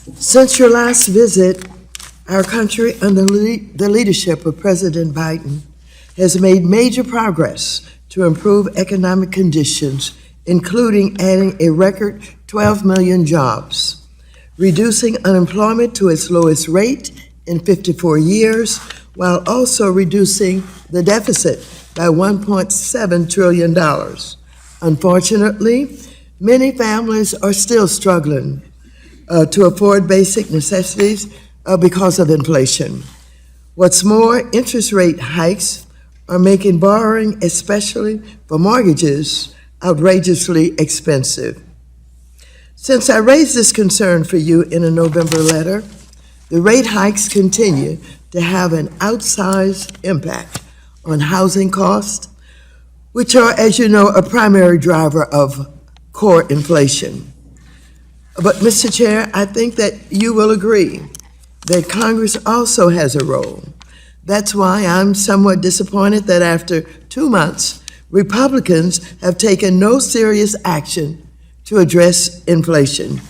Since your last visit, our country, under the leadership of President Biden, has made major progress to improve economic conditions, including adding a record 12 million jobs, reducing unemployment to its lowest rate in 54 years, while also reducing the deficit by $1.7 trillion. Unfortunately, many families are still struggling to afford basic necessities because of inflation. What's more, interest rate hikes are making borrowing, especially for mortgages, outrageously expensive. Since I raised this concern for you in a November letter, the rate hikes continue to have an outsized impact on housing costs, which are, as you know, a primary driver of core inflation. But, Mr. Chair, I think that you will agree that Congress also has a role. That's why I'm somewhat disappointed that after 2 months, Republicans have taken no serious action to address inflation.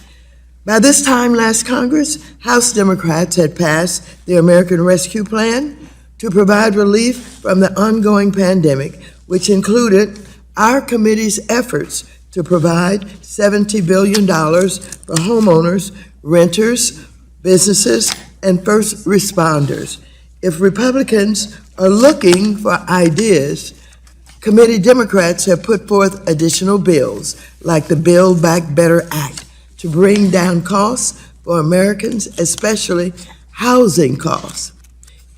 By this time last Congress, House Democrats had passed the American Rescue Plan to provide relief from the ongoing pandemic, which included our committee's efforts to provide $70 billion for homeowners, renters, businesses, and first responders. If Republicans are looking for ideas, committee Democrats have put forth additional bills, like the Build Back Better Act, to bring down costs for Americans, especially housing costs.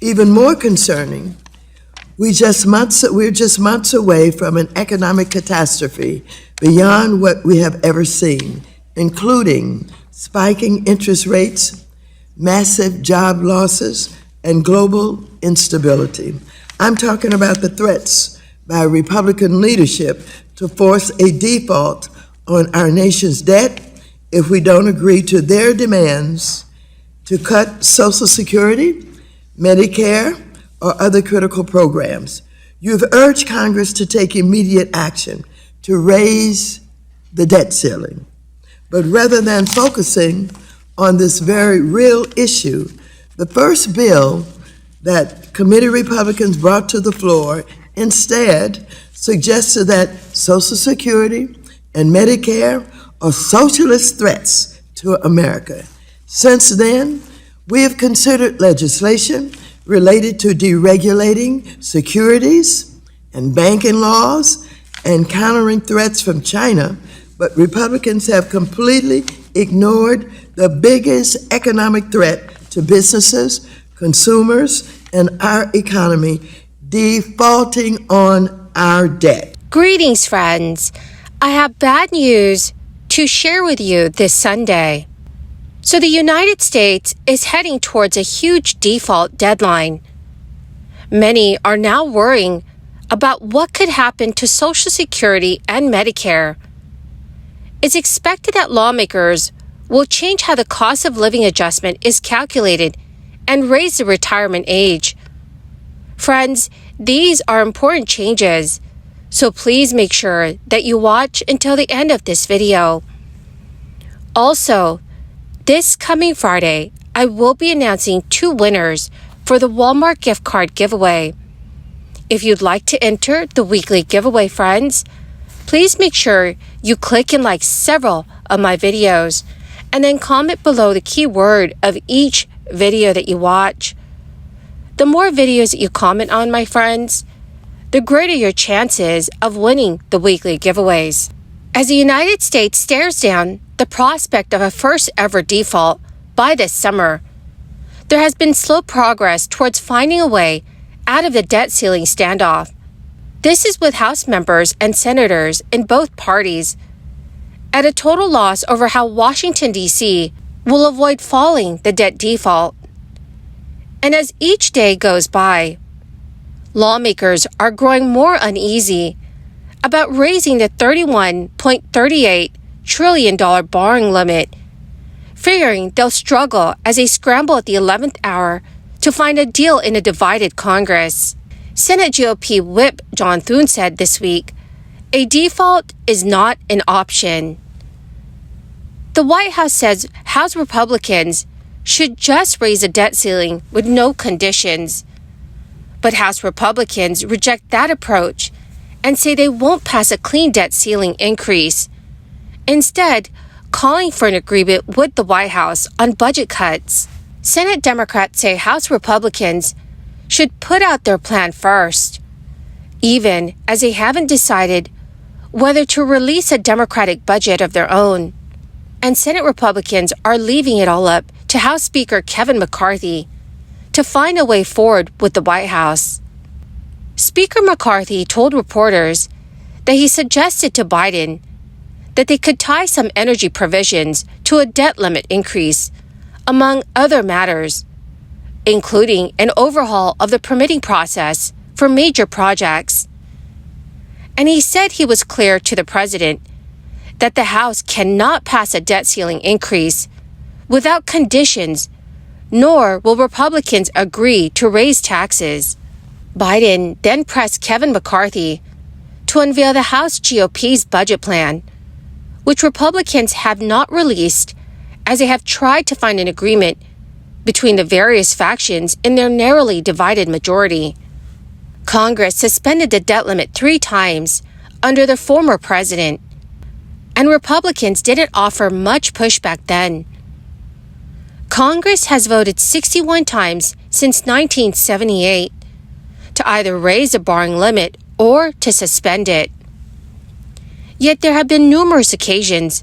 Even more concerning, we're just months away from an economic catastrophe beyond what we have ever seen, including spiking interest rates, massive job losses, and global instability. I'm talking about the threats by Republican leadership to force a default on our nation's debt if we don't agree to their demands to cut Social Security, Medicare, or other critical programs. You've urged Congress to take immediate action to raise the debt ceiling. But rather than focusing on this very real issue, the first bill that committee Republicans brought to the floor instead suggested that Social Security and Medicare are socialist threats to America. Since then, we have considered legislation related to deregulating securities and banking laws and countering threats from China, but Republicans have completely ignored the biggest economic threat to businesses, consumers, and our economy, defaulting on our debt. Greetings, friends. I have bad news to share with you this Sunday. So the United States is heading towards a huge default deadline. Many are now worrying about what could happen to Social Security and Medicare. It's expected that lawmakers will change how the cost of living adjustment is calculated and raise the retirement age. Friends, these are important changes, so please make sure that you watch until the end of this video. Also, this coming Friday, I will be announcing 2 winners for the Walmart gift card giveaway. If you'd like to enter the weekly giveaway, friends, please make sure you click and like several of my videos and then comment below the keyword of each video that you watch. The more videos that you comment on, my friends, the greater your chances of winning the weekly giveaways. As the United States stares down the prospect of a first ever default by this summer, there has been slow progress towards finding a way out of the debt ceiling standoff. This is with House members and senators in both parties at a total loss over how Washington, D.C. will avoid falling the debt default. And as each day goes by, lawmakers are growing more uneasy about raising the $31.38 trillion borrowing limit, fearing they'll struggle as they scramble at the 11th hour to find a deal in a divided Congress. Senate GOP Whip John Thune said this week, "A default is not an option." The White House says House Republicans should just raise a debt ceiling with no conditions. But House Republicans reject that approach and say they won't pass a clean debt ceiling increase, instead calling for an agreement with the White House on budget cuts. Senate Democrats say House Republicans should put out their plan first, even as they haven't decided whether to release a Democratic budget of their own. And Senate Republicans are leaving it all up to House Speaker Kevin McCarthy to find a way forward with the White House. Speaker McCarthy told reporters that he suggested to Biden that they could tie some energy provisions to a debt limit increase, among other matters, including an overhaul of the permitting process for major projects. And he said he was clear to the president that the House cannot pass a debt ceiling increase without conditions, nor will Republicans agree to raise taxes. Biden then pressed Kevin McCarthy to unveil the House GOP's budget plan, which Republicans have not released as they have tried to find an agreement between the various factions in their narrowly divided majority. Congress suspended the debt limit 3 times under the former president, and Republicans didn't offer much pushback then. Congress has voted 61 times since 1978 to either raise the borrowing limit or to suspend it. Yet there have been numerous occasions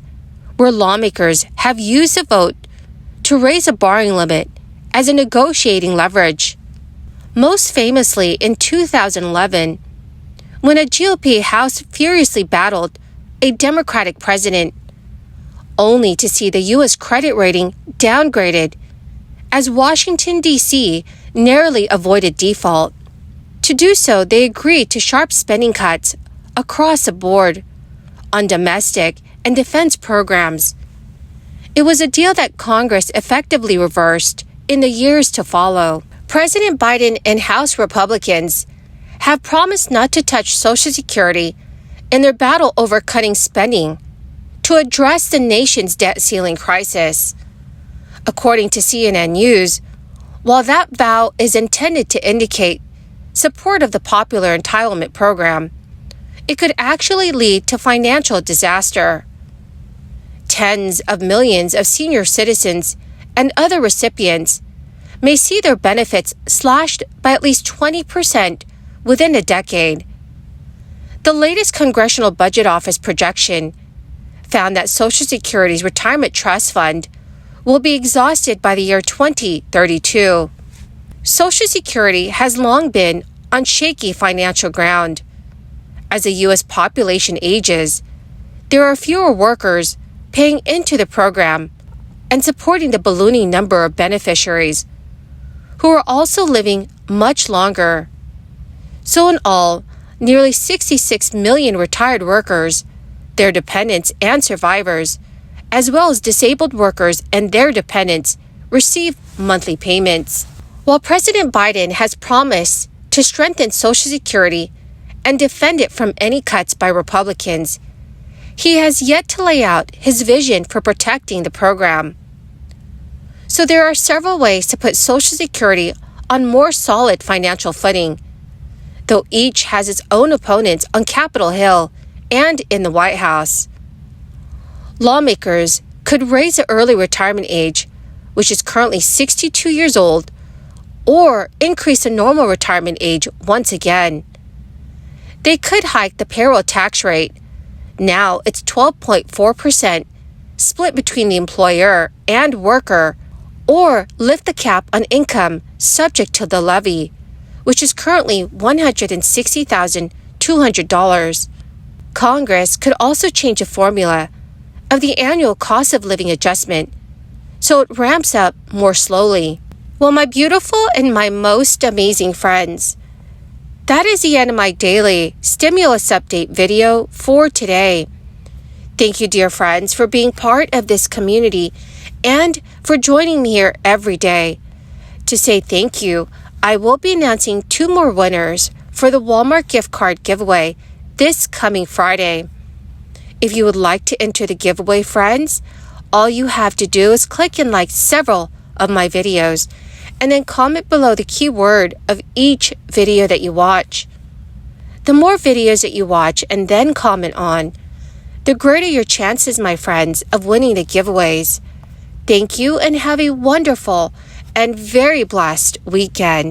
where lawmakers have used the vote to raise a borrowing limit as a negotiating leverage. Most famously in 2011, when a GOP House furiously battled a Democratic president, only to see the U.S. credit rating downgraded as Washington, D.C. narrowly avoided default. To do so, they agreed to sharp spending cuts across the board on domestic and defense programs. It was a deal that Congress effectively reversed in the years to follow. President Biden and House Republicans have promised not to touch Social Security in their battle over cutting spending to address the nation's debt ceiling crisis. According to CNN News, while that vow is intended to indicate support of the popular entitlement program, it could actually lead to financial disaster. Tens of millions of senior citizens and other recipients may see their benefits slashed by at least 20% within a decade. The latest Congressional Budget Office projection found that Social Security's Retirement Trust Fund will be exhausted by the year 2032. Social Security has long been on shaky financial ground. As the U.S. population ages, there are fewer workers paying into the program and supporting the ballooning number of beneficiaries, who are also living much longer. So in all, nearly 66 million retired workers, their dependents and survivors, as well as disabled workers and their dependents, receive monthly payments. While President Biden has promised to strengthen Social Security and defend it from any cuts by Republicans, he has yet to lay out his vision for protecting the program. So there are several ways to put Social Security on more solid financial footing, though each has its own opponents on Capitol Hill and in the White House. Lawmakers could raise the early retirement age, which is currently 62 years old, or increase the normal retirement age once again. They could hike the payroll tax rate. Now it's 12.4%, split between the employer and worker, or lift the cap on income subject to the levy, which is currently $160,200. Congress could also change the formula of the annual cost of living adjustment so it ramps up more slowly. Well, my beautiful and my most amazing friends, that is the end of my daily stimulus update video for today. Thank you, dear friends, for being part of this community and for joining me here every day. To say thank you, I will be announcing 2 more winners for the Walmart gift card giveaway this coming Friday. If you would like to enter the giveaway, friends, All you have to do is click and like several of my videos, and then comment below the keyword of each video that you watch. The more videos that you watch and then comment on, the greater your chances, my friends, of winning the giveaways. Thank you and have a wonderful and very blessed weekend.